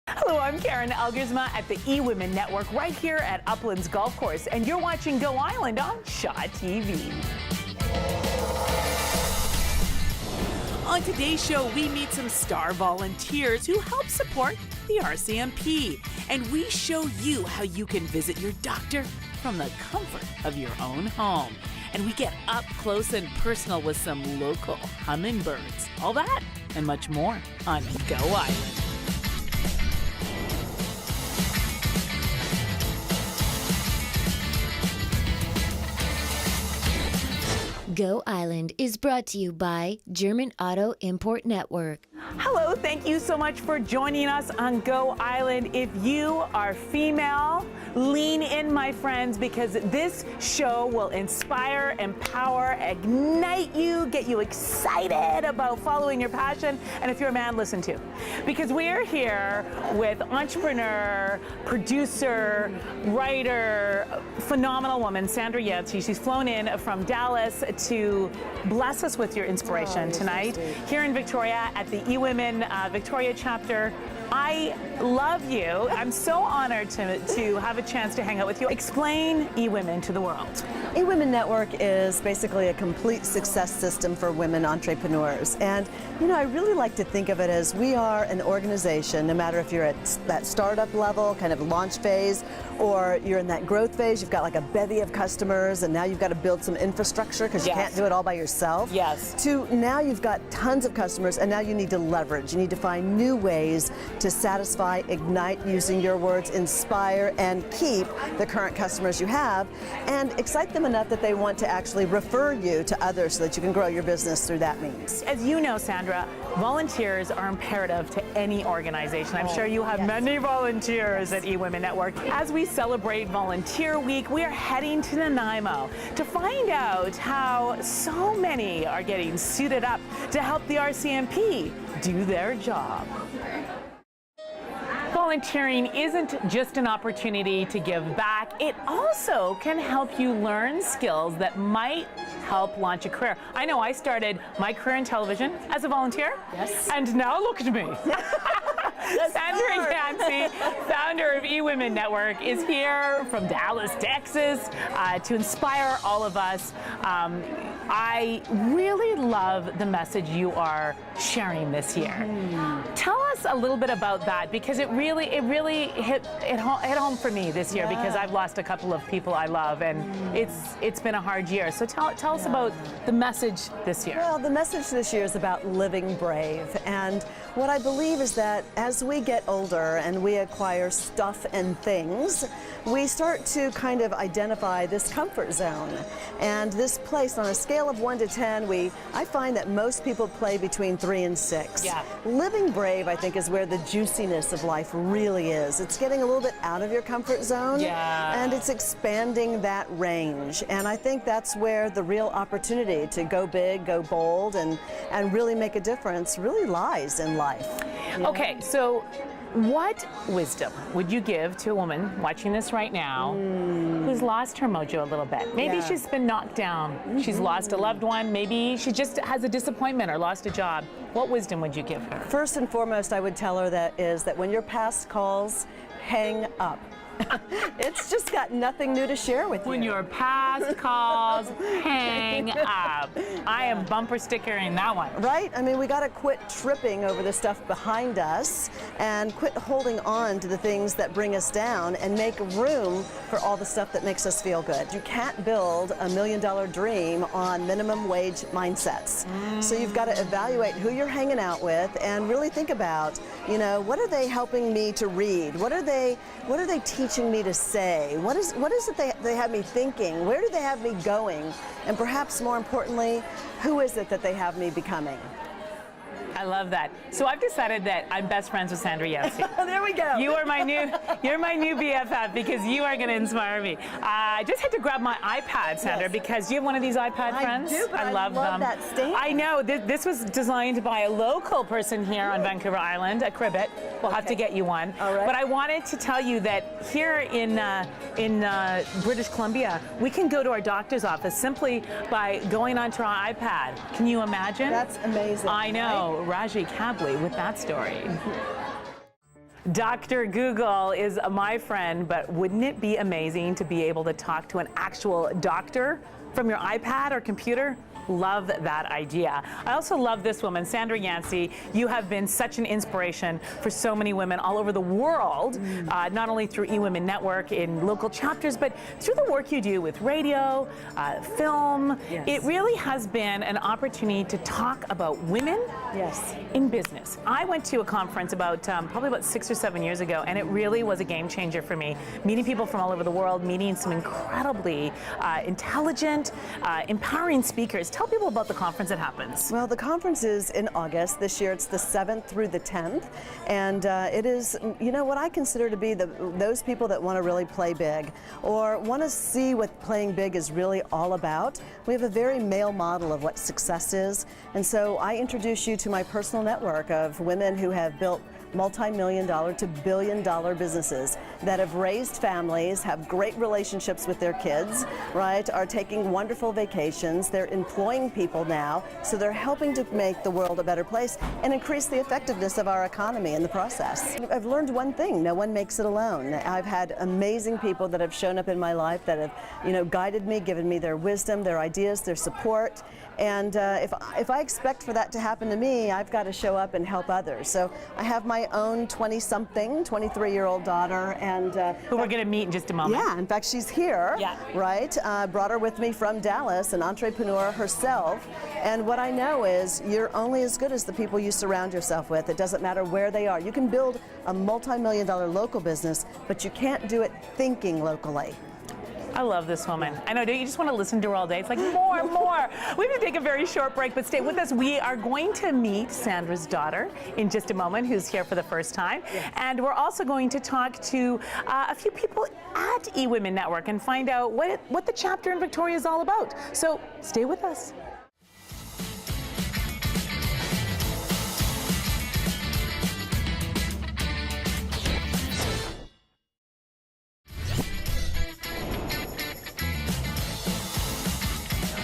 Hello, I'm Karen Elgersma at the eWomen Network right here at Uplands Golf Course, and you're watching Go Island on Shaw TV. On today's show, we meet some star volunteers who help support the RCMP, and we show you how you can visit your doctor from the comfort of your own home. And we get up close and personal with some local hummingbirds. All that and much more on Go Island. Go Island is brought to you by German Auto Import Network. Hello, thank you so much for joining us on Go Island. If you are female, lean in, my friends, because this show will inspire, empower, ignite you, get you excited about following your passion. And if you're a man, listen too. Because we're here with entrepreneur, producer, writer, phenomenal woman, Sandra Yancey. She's flown in from Dallas to bless us with your inspiration tonight here in Victoria at the eWomen Victoria chapter. I love you. I'm so honored to have a chance to hang out with you. Explain eWomen to the world. eWomen Network is basically a complete success system for women entrepreneurs. And, you know, I really like to think of it as we are an organization, no matter if you're at that startup level, kind of launch phase, or you're in that growth phase, you've got like a bevy of customers, and now you've got to build some infrastructure because you can't do it all by yourself. Yes. To now you've got tons of customers, and now you need to leverage. You need to find new ways to satisfy, ignite, using your words, inspire, and keep the current customers you have, and excite them enough that they want to actually refer you to others so that you can grow your business through that means. As you know, Sandra, volunteers are imperative to any organization. I'm sure you have many volunteers at eWomen Network. As we celebrate Volunteer Week, we are heading to Nanaimo to find out how so many are getting suited up to help the RCMP do their job. Volunteering isn't just an opportunity to give back. It also can help you learn skills that might help launch a career. I know I started my career in television as a volunteer. Yes. And now look at me. Sandra Yancey, founder of eWomen Network, is here from Dallas, Texas, to inspire all of us. I really love the message you are sharing this year. Tell us a little bit about that, because it really hit home for me this year, because I've lost a couple of people I love, and it's been a hard year. So tell us about the message this year. Well, the message this year is about living brave, and what I believe is that as we get older and we acquire stuff and things, we start to kind of identify this comfort zone and this place. On a scale of 1 to 10, I find that most people play between 3 and 6. Yeah. Living brave, I think, is where the juiciness of life really is. It's getting a little bit out of your comfort zone, and it's expanding that range. And I think that's where the real opportunity to go big, go bold, and really make a difference really lies in life. Okay, so what wisdom would you give to a woman watching this right now who's lost her mojo a little bit? Maybe she's been knocked down. She's lost a loved one. Maybe she just has a disappointment or lost a job. What wisdom would you give her? First and foremost, I would tell her that when your past calls, hang up. It's just got nothing new to share with you. When your past calls, hang up. I am bumper stickering that one. Right? I mean, we got to quit tripping over the stuff behind us and quit holding on to the things that bring us down and make room for all the stuff that makes us feel good. You can't build $1 million dream on minimum wage mindsets. So you've got to evaluate who you're hanging out with and really think about, you know, what are they helping me to read? What are they teaching me to say? What is it they have me thinking? Where do they have me going? And perhaps more importantly, who is it that they have me becoming? I love that. So I've decided that I'm best friends with Sandra Yancey. There we go. You're my new BFF, because you are going to inspire me. I just had to grab my iPad, Sandra, because you have one of these iPad friends. I do, but I love them. that stand. I know. This was designed by a local person here on Vancouver Island, a Cribbit. We'll have to get you one. All right. But I wanted to tell you that here in British Columbia, we can go to our doctor's office simply by going onto our iPad. Can you imagine? That's amazing. I know. Right? Raji Kabli with that story. Dr. Google is my friend, but wouldn't it be amazing to be able to talk to an actual doctor from your iPad or computer? Love that idea. I also love this woman, Sandra Yancey. You have been such an inspiration for so many women all over the world, not only through eWomen Network in local chapters, but through the work you do with radio, film. Yes. It really has been an opportunity to talk about women in business. I went to a conference probably about 6 or 7 years ago, and it really was a game changer for me. Meeting people from all over the world, meeting some incredibly intelligent, empowering speakers. Tell people about the conference that happens. Well, the conference is in August. This year it's the 7th through the 10th. And it is, you know, what I consider to be those people that want to really play big or want to see what playing big is really all about. We have a very male model of what success is. And so I introduce you to my personal network of women who have built multi-million-dollar to billion-dollar businesses that have raised families, have great relationships with their kids, right, are taking wonderful vacations, they're employing people now, so they're helping to make the world a better place and increase the effectiveness of our economy in the process. I've learned one thing: no one makes it alone. I've had amazing people that have shown up in my life that have, you know, guided me, given me their wisdom, their ideas, their support. And if I expect for that to happen to me, I've got to show up and help others. So I have my own 20-something, 23-year-old daughter, and who we're going to meet in just a moment. Yeah, in fact, she's here. Yeah. Right. Brought her with me from Dallas, an entrepreneur herself. And what I know is you're only as good as the people you surround yourself with. It doesn't matter where they are. You can build a multi-million-dollar local business, but you can't do it thinking locally. I love this woman. I know, don't you just want to listen to her all day? It's like more, more. We have to take a very short break, but stay with us. We are going to meet Sandra's daughter in just a moment, who's here for the first time. Yes. And we're also going to talk to a few people at eWomen Network and find out what the chapter in Victoria is all about. So stay with us.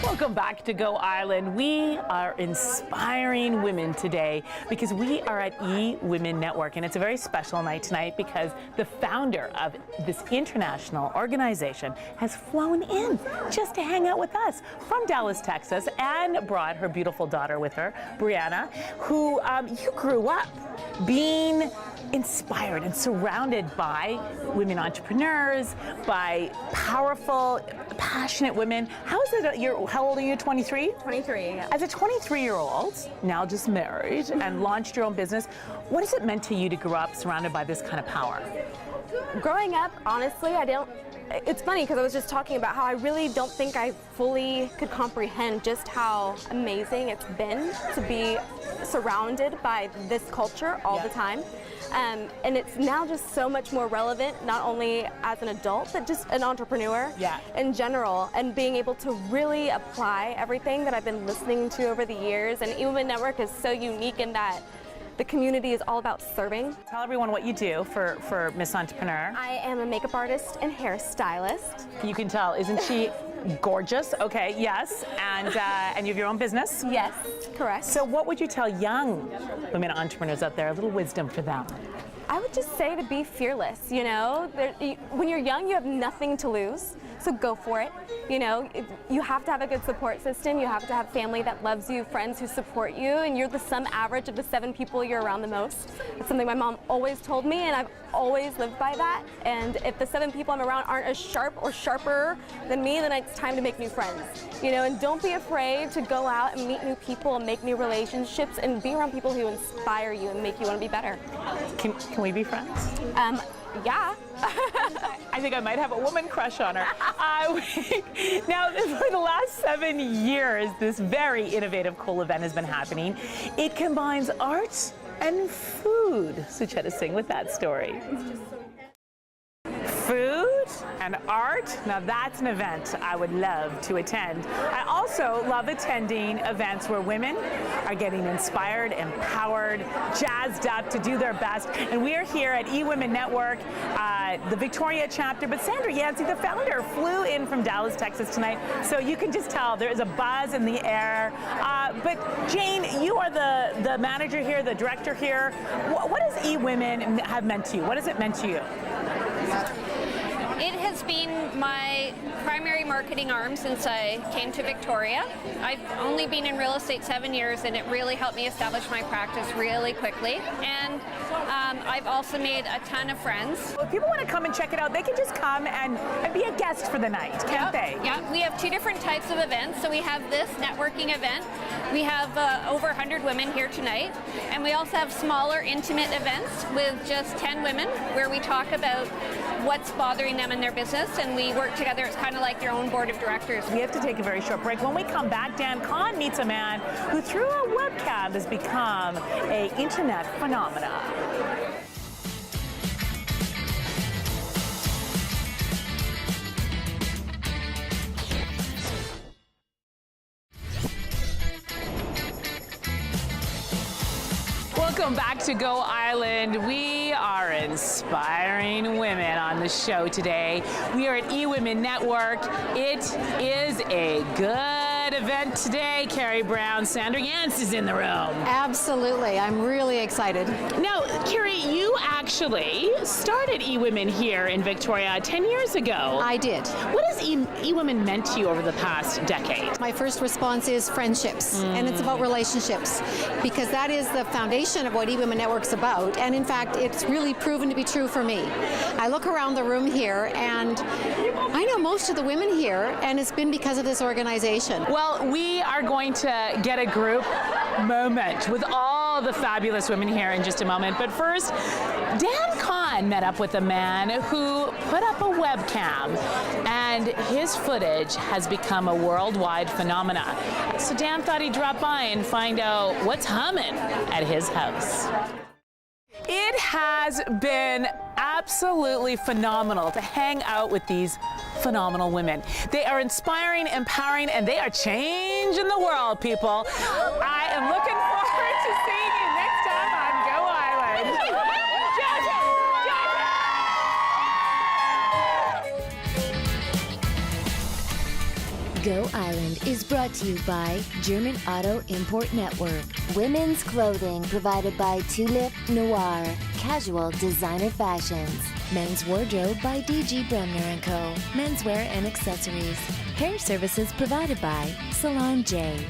Welcome back to Go Island. We are inspiring women today because we are at eWomen Network, and it's a very special night tonight because the founder of this international organization has flown in just to hang out with us from Dallas, Texas, and brought her beautiful daughter with her, Brianna, who you grew up being inspired and surrounded by women entrepreneurs, by powerful, passionate women. How is it? How old are you? 23? 23, yeah. As a 23-year-old, now just married and launched your own business, what has it meant to you to grow up surrounded by this kind of power? Growing up, honestly, it's funny because I was just talking about how I really don't think I fully could comprehend just how amazing it's been to be surrounded by this culture all the time. And it's now just so much more relevant, not only as an adult, but just an entrepreneur in general, and being able to really apply everything that I've been listening to over the years. And eWomen Network is so unique in that the community is all about serving. Tell everyone what you do for Miss Entrepreneur. I am a makeup artist and hairstylist. You can tell, isn't she gorgeous? Okay, yes, and you have your own business? Yes, correct. So what would you tell young women entrepreneurs out there, a little wisdom for them? I would just say to be fearless, you know. When you're young, you have nothing to lose, so go for it. You know, you have to have a good support system. You have to have family that loves you, friends who support you, and you're the sum average of the 7 people you're around the most. It's something my mom always told me, and I've always lived by that. And if the 7 people I'm around aren't as sharp or sharper than me, then it's time to make new friends. You know, and don't be afraid to go out and meet new people and make new relationships and be around people who inspire you and make you want to be better. Can we be friends? Yeah. I think I might have a woman crush on her. Now, for the last 7 years, this very innovative, cool event has been happening. It combines art and food. So try to sing with that story. food and art. Now that's an event I would love to attend. I also love attending events where women are getting inspired, empowered, jazzed up to do their best. And we are here at eWomen Network, the Victoria chapter. But Sandra Yancey, the founder, flew in from Dallas, Texas tonight. So you can just tell there is a buzz in the air. But Jane, you are the manager here, the director here. What does eWomen have meant to you? What has it meant to you? It has been my primary marketing arm since I came to Victoria. I've only been in real estate 7 years, and it really helped me establish my practice really quickly. And I've also made a ton of friends. Well, if people want to come and check it out, they can just come and be a guest for the night, can't they? Yeah, we have two different types of events. So we have this networking event. We have over 100 women here tonight. And we also have smaller, intimate events with just 10 women where we talk about what's bothering them in their business, and we work together. It's kind of like your own board of directors. We have to take a very short break. When we come back, Dan Kahn meets a man who through a webcam has become an internet phenomenon. Welcome back to Go Island. We are inspiring women on the show today. We are at eWomen Network. It is a good event today. Carrie Brown, Sandra Yancey is in the room. Absolutely. I'm really excited. Now, Carrie, you actually started eWomen here in Victoria 10 years ago. I did. What has eWomen meant to you over the past decade? My first response is friendships, and it's about relationships, because that is the foundation of what eWomen Network's about. And in fact, it's really proven to be true for me. I look around the room here, and I know most of the women here, and it's been because of this organization. Well, we are going to get a group moment with all the fabulous women here in just a moment. But first, Dan Kahn met up with a man who put up a webcam, and his footage has become a worldwide phenomenon. So Dan thought he'd drop by and find out what's humming at his house. It has been absolutely phenomenal to hang out with these phenomenal women. They are inspiring, empowering, and they are changing the world, people. I am looking forward to seeing you next time on Go Island. Go Island is brought to you by German Auto Import Network. Women's clothing provided by Tulip Noir. Casual designer fashions. Men's wardrobe by DG Bremner & Co. Menswear and accessories. Hair services provided by Salon J.